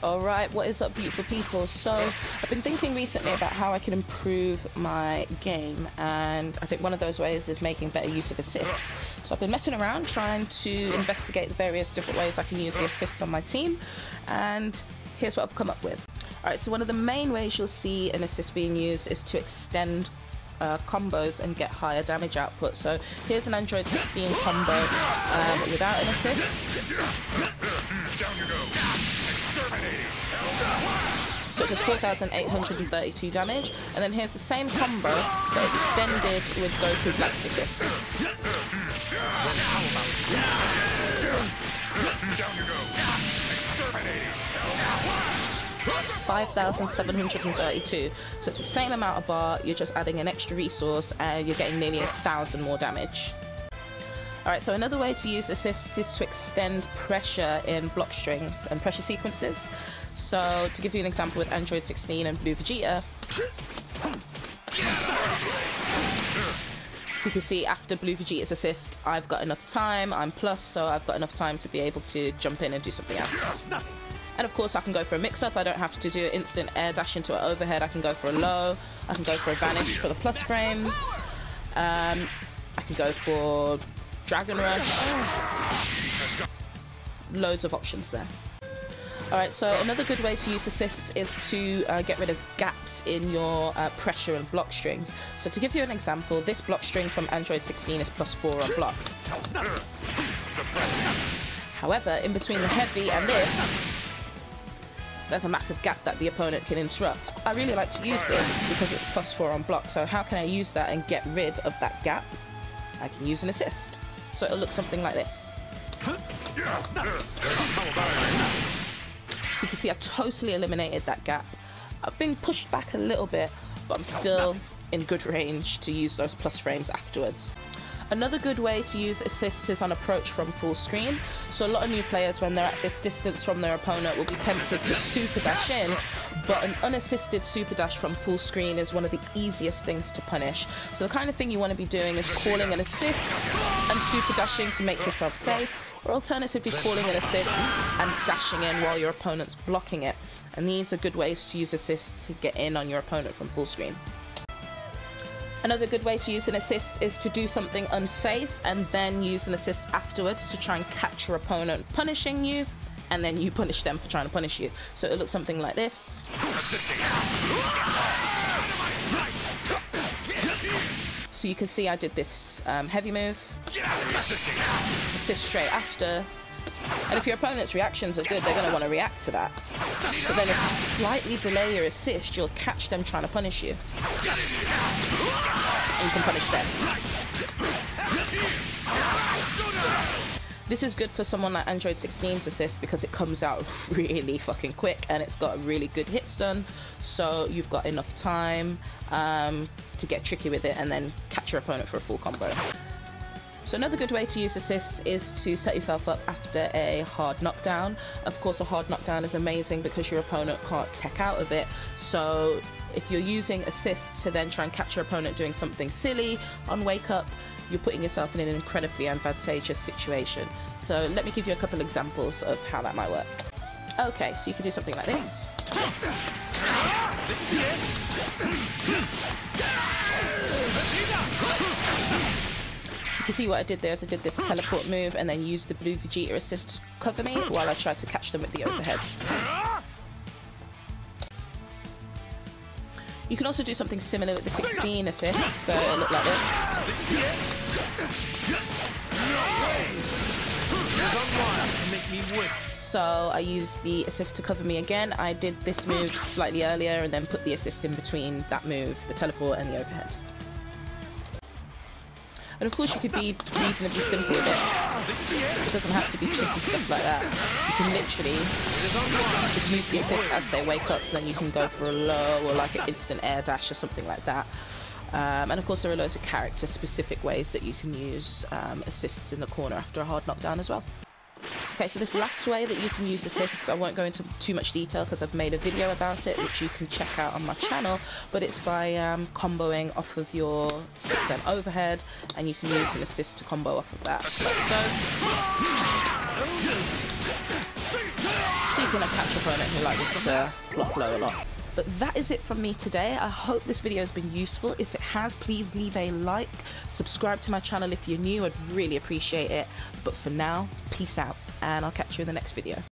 Alright, what is up, beautiful people? So, I've been thinking recently about how I can improve my game, and I think one of those ways is making better use of assists. So I've been messing around trying to investigate the various different ways I can use the assists on my team, and here's what I've come up with. Alright, so one of the main ways you'll see an assist being used is to extend combos and get higher damage output. So here's an Android 16 combo without an assist. Down you go. Exterminating. So it does 4,832 damage, and then here's the same combo but extended with Goku Black's assist. Down you go. Exterminating. 5,732. So it's the same amount of bar, you're just adding an extra resource and you're getting nearly 1,000 more damage. Alright, so another way to use assists is to extend pressure in block strings and pressure sequences. So to give you an example with Android 16 and Blue Vegeta, so you can see after Blue Vegeta's assist, I've got enough time, I'm plus, so I've got enough time to be able to jump in and do something else. And of course I can go for a mix-up, I don't have to do an instant air dash into an overhead, I can go for a low, I can go for a vanish for the plus frames, I can go for Dragon Rush, loads of options there. Alright, so another good way to use assists is to get rid of gaps in your pressure and block strings. So to give you an example, this block string from Android 16 is +4 on block. However, in between the heavy and this, there's a massive gap that the opponent can interrupt. I really like to use this because it's +4 on block, so how can I use that and get rid of that gap? I can use an assist. So it'll look something like this. So you can see I've totally eliminated that gap. I've been pushed back a little bit, but I'm still in good range to use those plus frames afterwards. Another good way to use assists is on approach from full screen. So a lot of new players, when they're at this distance from their opponent, will be tempted to super dash in, but an unassisted super dash from full screen is one of the easiest things to punish. So the kind of thing you want to be doing is calling an assist and super dashing to make yourself safe, or alternatively calling an assist and dashing in while your opponent's blocking it. And these are good ways to use assists to get in on your opponent from full screen. Another good way to use an assist is to do something unsafe and then use an assist afterwards to try and catch your opponent punishing you, and then you punish them for trying to punish you. So it looks something like this. So you can see I did this heavy move, assist straight after, and if your opponent's reactions are good, they're going to want to react to that. So then if you slightly delay your assist, you'll catch them trying to punish you. And you can punish them. This is good for someone like Android 16's assist because it comes out really fucking quick and it's got a really good hit stun, so you've got enough time to get tricky with it and then catch your opponent for a full combo. So another good way to use assists is to set yourself up after a hard knockdown. Of course, a hard knockdown is amazing because your opponent can't tech out of it, so if you're using assists to then try and catch your opponent doing something silly on wake up, you're putting yourself in an incredibly advantageous situation. So let me give you a couple examples of how that might work. Okay, so you can do something like this. You can see what I did there is I did this teleport move and then used the Blue Vegeta assist to cover me while I tried to catch them with the overhead. You can also do something similar with the 16 assist, so it'll look like this. So I used the assist to cover me again. I did this move slightly earlier and then put the assist in between that move, the teleport and the overhead. And of course you could be reasonably simple with it. It doesn't have to be tricky stuff like that. You can literally just use the assist as they wake up, so then you can go for a low or like an instant air dash or something like that. And of course there are loads of character specific ways that you can use assists in the corner after a hard knockdown as well. Okay, so this last way that you can use assists, I won't go into too much detail because I've made a video about it which you can check out on my channel, but it's by comboing off of your 6M overhead, and you can use an assist to combo off of that, like so. So you when I catch an opponent who likes to block low a lot. But that is it from me today. I hope this video has been useful. If it has, please leave a like, subscribe to my channel if you're new, I'd really appreciate it. But for now, peace out, and I'll catch you in the next video.